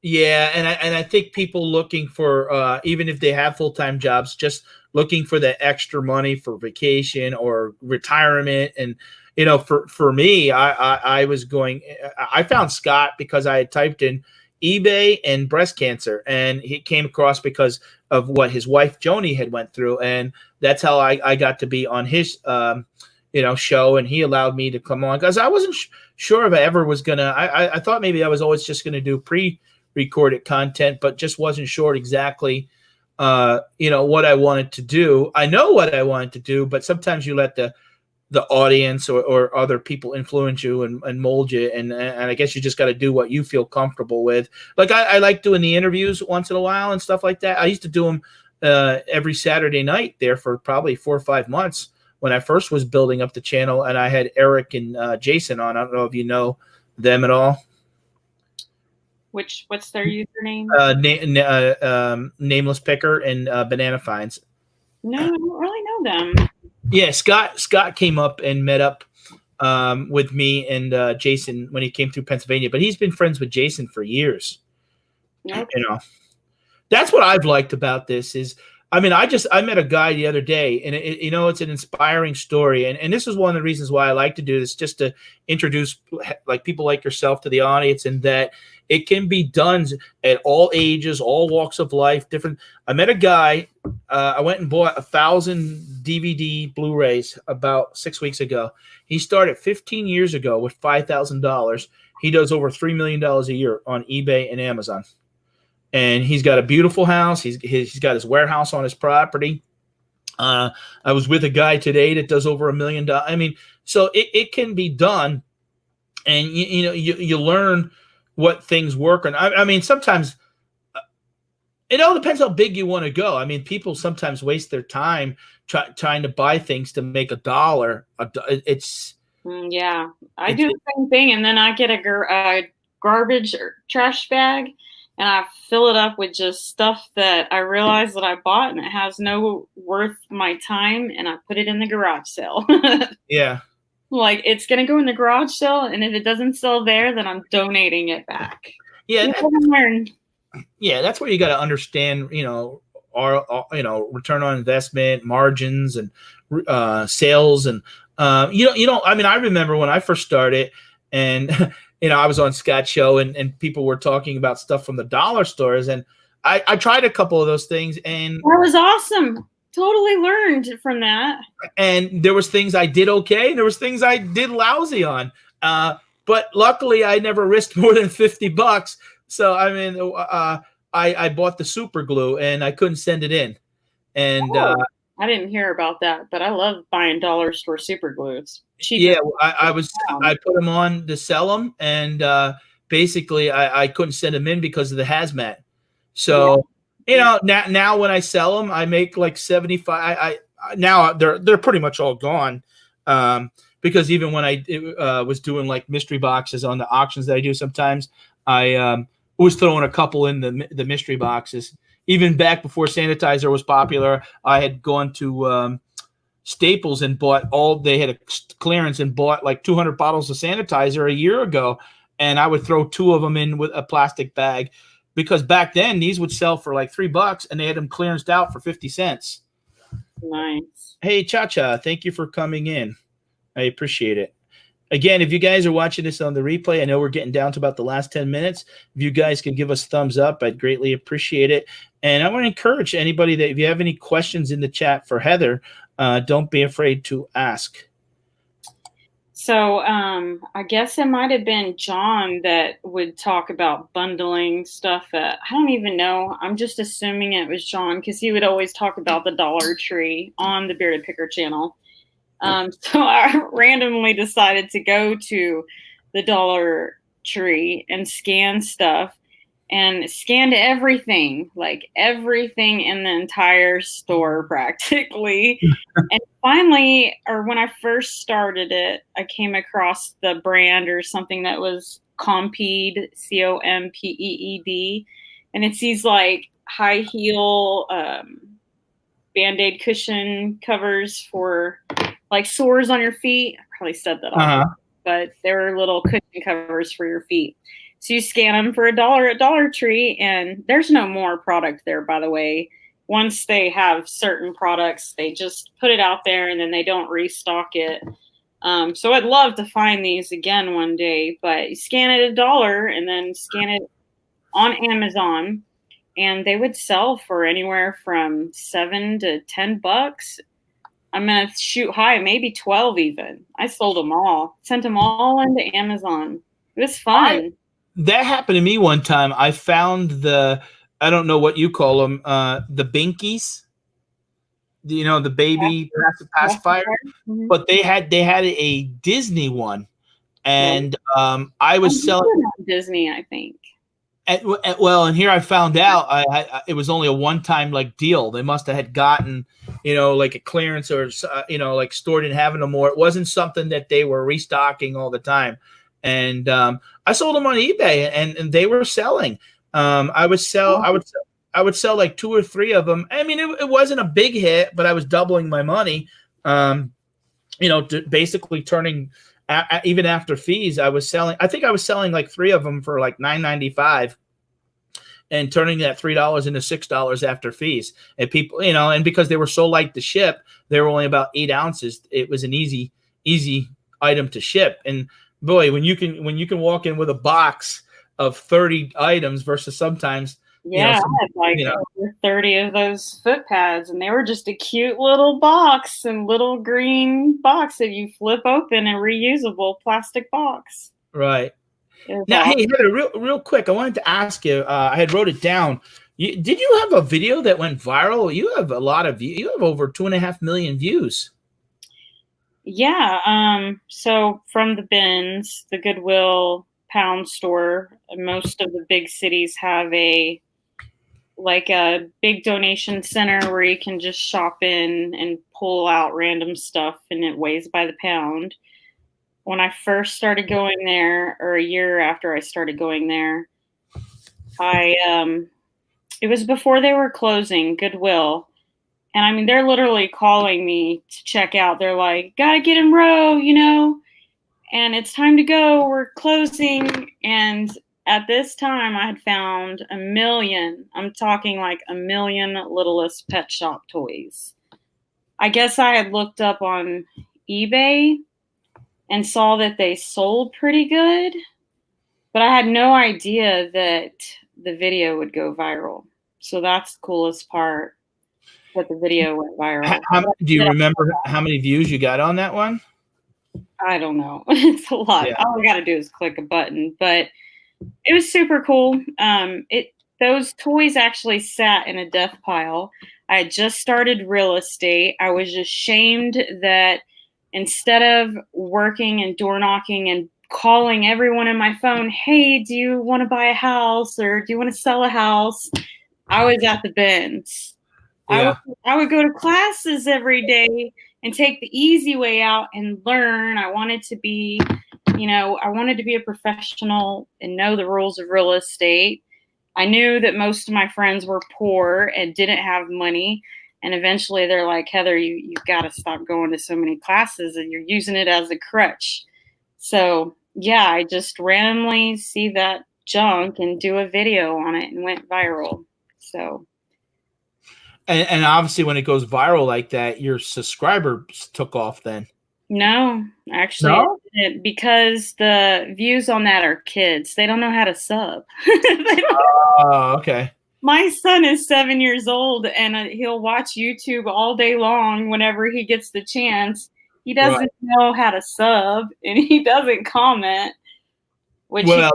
Yeah, and I think people looking for even if they have full-time jobs, just looking for the extra money for vacation or retirement. And for me, I was going. I found Scott because I had typed in eBay and breast cancer, and he came across because of what his wife Joni had went through, and that's how I got to be on his show, and he allowed me to come on because I wasn't sure if I ever was gonna. I thought maybe I was always just gonna do pre-recorded content, but just wasn't sure exactly what I wanted to do. I know what I wanted to do, but sometimes you let the audience or other people influence you and mold you, and I guess you just got to do what you feel comfortable with. Like I like doing the interviews once in a while and stuff like that. I used to do them every Saturday night there for probably 4 or 5 months when I first was building up the channel, and I had Eric and Jason on. I don't know if you know them at all. What's their username? Nameless Picker and Banana Finds. No, I don't really know them. Yeah, Scott came up and met up with me and Jason when he came through Pennsylvania, but he's been friends with Jason for years. Okay. That's what I've liked about this is, I met a guy the other day, and it's an inspiring story, and this is one of the reasons why I like to do this, just to introduce like people like yourself to the audience, and that it can be done at all ages, all walks of life. Different. I met a guy. I went and bought 1,000 DVD Blu-rays about 6 weeks ago. He started 15 years ago with $5,000. He does over $3 million a year on eBay and Amazon. And he's got a beautiful house. He's got his warehouse on his property. I was with a guy today that does over $1 million. So it can be done, and you learn what things work. And sometimes it all depends how big you want to go. People sometimes waste their time trying to buy things to make $1. It's yeah, I do the same thing, and then I get a garbage or trash bag, and I fill it up with just stuff that I realize that I bought and it has no worth my time, and I put it in the garage sale. Yeah. Like, it's going to go in the garage sale, and if it doesn't sell there, then I'm donating it back. Yeah. That's where you got to understand, our return on investment, margins, and sales. And, I remember when I first started, and I was on Scott's show, and people were talking about stuff from the dollar stores, and I tried a couple of those things, and that was awesome. Totally learned from that. And there was things I did okay, and there was things I did lousy on. But luckily, I never risked more than $50. So I bought the super glue, and I couldn't send it in. And I didn't hear about that, but I love buying dollar store super glue. It's cheap. Yeah, I put them on to sell them, and basically I couldn't send them in because of the hazmat. So now when I sell them, I make like 75. Now they're pretty much all gone, because even when I was doing like mystery boxes on the auctions that I do sometimes, I was throwing a couple in the mystery boxes. Even back before sanitizer was popular, I had gone to Staples and they had a clearance and bought like 200 bottles of sanitizer a year ago, and I would throw 2 of them in with a plastic bag, because back then these would sell for like $3 and they had them clearanced out for 50 cents. Nice. Hey, Cha-Cha, thank you for coming in. I appreciate it. Again, if you guys are watching this on the replay, I know we're getting down to about the last 10 minutes. If you guys can give us thumbs up, I'd greatly appreciate it. And I want to encourage anybody that if you have any questions in the chat for Heather, don't be afraid to ask. So I guess it might have been John that would talk about bundling stuff. I don't even know. I'm just assuming it was John because he would always talk about the Dollar Tree on the Bearded Picker channel. So I randomly decided to go to the Dollar Tree and scan stuff and scanned everything, like everything in the entire store practically. And finally, or when I first started it, I came across the brand or something that was Compeed, Compeed. And it's these like high heel Band-Aid cushion covers for like sores on your feet. I probably said that all, but they were little cushion covers for your feet. So you scan them for $1 at Dollar Tree, and there's no more product there, by the way. Once they have certain products, they just put it out there and then they don't restock it. So I'd love to find these again one day, but you scan it $1 and then scan it on Amazon, and they would sell for anywhere from $7 to $10. I'm gonna shoot high, maybe 12 even. I sold them all, sent them all into Amazon. It was fun. That happened to me one time. I found I don't know what you call them, the Binkies, the baby pacifier, but they had a Disney one, and I was selling Disney, I think. And here I found out it was only a one-time like deal. They must have had gotten, like a clearance or like store didn't have it no more. It wasn't something that they were restocking all the time. And I sold them on eBay, and they were selling. I would sell like 2 or 3 of them. I mean, it wasn't a big hit, but I was doubling my money. Basically turning. Even after fees, I think I was selling like 3 of them for like $9.95 and turning that $3 into $6 after fees. And people, and because they were so light to ship, they were only about 8 ounces. It was an easy item to ship. And boy, when you can walk in with a box of 30 items versus sometimes, I had like over 30 of those foot pads, and they were just a cute little box and little green box that you flip open, a reusable plastic box. Right. Now, hey, Heather, real quick, I wanted to ask you, I had wrote it down. Did you have a video that went viral? You have a lot of views. You have over 2.5 million views. Yeah. So from the bins, the Goodwill pound store, most of the big cities have a big donation center where you can just shop in and pull out random stuff, and it weighs by the pound. When I first started going there, or a year after I started going there, it was before they were closing, Goodwill. And I mean, they're literally calling me to check out. They're like, gotta get in row, and it's time to go. We're closing. And at this time, I had found 1 million. I'm talking like 1 million Littlest Pet Shop toys. I guess I had looked up on eBay and saw that they sold pretty good, but I had no idea that the video would go viral. So that's the coolest part, that the video went viral. Do you remember how many views you got on that one? I don't know. It's a lot. Yeah. All I got to do is click a button, but it was super cool. Those toys actually sat in a death pile. I had just started real estate. I was ashamed that instead of working and door knocking and calling everyone in my phone, hey, do you want to buy a house or do you want to sell a house? I was at the bins. Yeah. I would go to classes every day and take the easy way out and learn. I wanted to be a professional and know the rules of real estate. I knew that most of my friends were poor and didn't have money. And eventually they're like, Heather, you've got to stop going to so many classes and you're using it as a crutch. So yeah, I just randomly see that junk and do a video on it and went viral. So. And obviously when it goes viral like that, your subscribers took off then. No, actually, no? Because the views on that are kids. They don't know how to sub. Oh, okay. My son is 7 years old, and he'll watch YouTube all day long whenever he gets the chance. He doesn't know how to sub, and he doesn't comment. Well,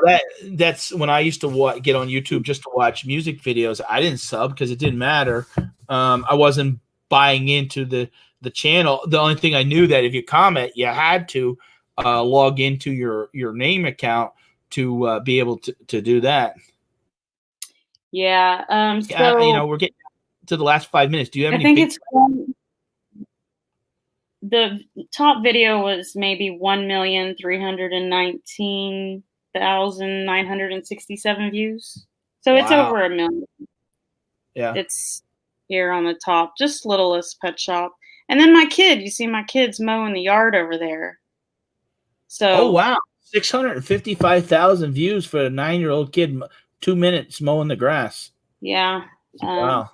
that's when I used to get on YouTube just to watch music videos. I didn't sub because it didn't matter. I wasn't buying into the channel. The only thing I knew that if you comment, you had to log into your name account to be able to do that. Yeah. So you know, we're getting to the last 5 minutes. Do you have I any? think it's the top video was maybe 1,319,967 views. So it's over 1 million. Yeah. It's here on the top, just Littlest Pet Shop. And then my kid, you see my kids mowing the yard over there. So oh wow, 655,000 views for a 9-year-old kid, 2 minutes mowing the grass. Yeah. Wow.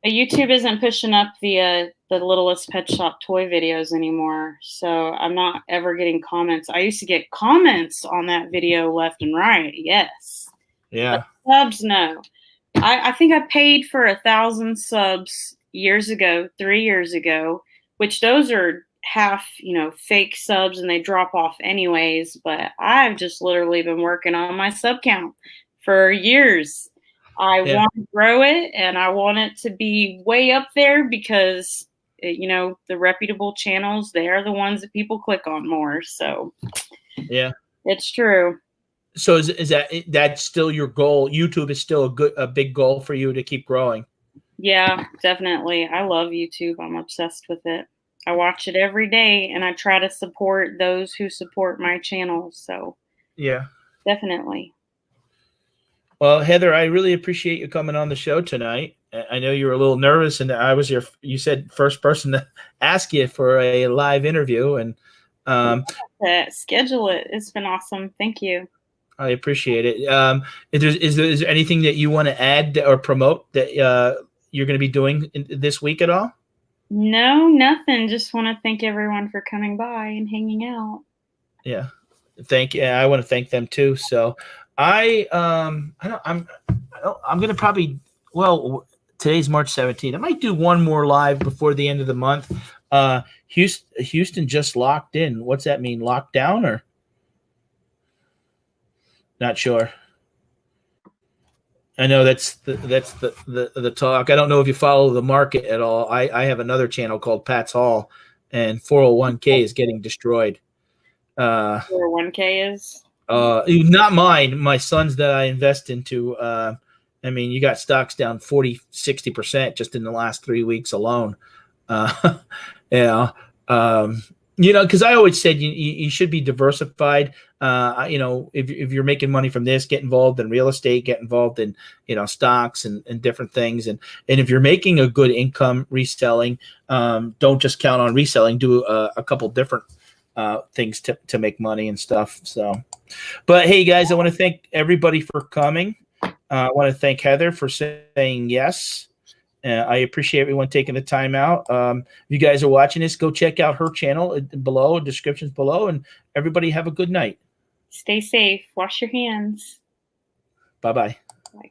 YouTube isn't pushing up the Littlest Pet Shop toy videos anymore, so I'm not ever getting comments. I used to get comments on that video left and right. Yes. Yeah. But subs, no. I think I paid for 1,000 subs years ago, 3 years ago, which those are half, fake subs and they drop off anyways. But I've just literally been working on my sub count for years. I want to grow it and I want it to be way up there because, the reputable channels, they're the ones that people click on more. So yeah, it's true. So is that's still your goal? YouTube is still a big goal for you to keep growing. Yeah, definitely. I love YouTube. I'm obsessed with it. I watch it every day and I try to support those who support my channel. So yeah, definitely. Well, Heather, I really appreciate you coming on the show tonight. I know you were a little nervous, and I was you said first person to ask you for a live interview, and schedule it. It's been awesome. Thank you. I appreciate it. Is there anything that you want to add or promote that you're going to be doing this week at all? No, nothing. Just want to thank everyone for coming by and hanging out. Yeah, thank you. I want to thank them too. So I'm going to probably, today's March 17th. I might do one more live before the end of the month. Houston just locked in. What's that mean? Locked down or? Not sure. I know that's the talk. I don't know if you follow the market at all. I have another channel called Pat's Hall, and 401k is getting destroyed. 401k is? Not mine. My son's that I invest into. I mean, you got stocks down 40-60% just in the last 3 weeks alone. Because I always said you should be diversified. If you're making money from this, get involved in real estate, get involved in stocks and different things. And if you're making a good income reselling, don't just count on reselling. Do a couple different things to make money and stuff. So, but hey, guys, I want to thank everybody for coming. I want to thank Heather for saying yes. I appreciate everyone taking the time out. If you guys are watching this, go check out her channel below, descriptions below, and everybody have a good night. Stay safe. Wash your hands. Bye-bye. Bye.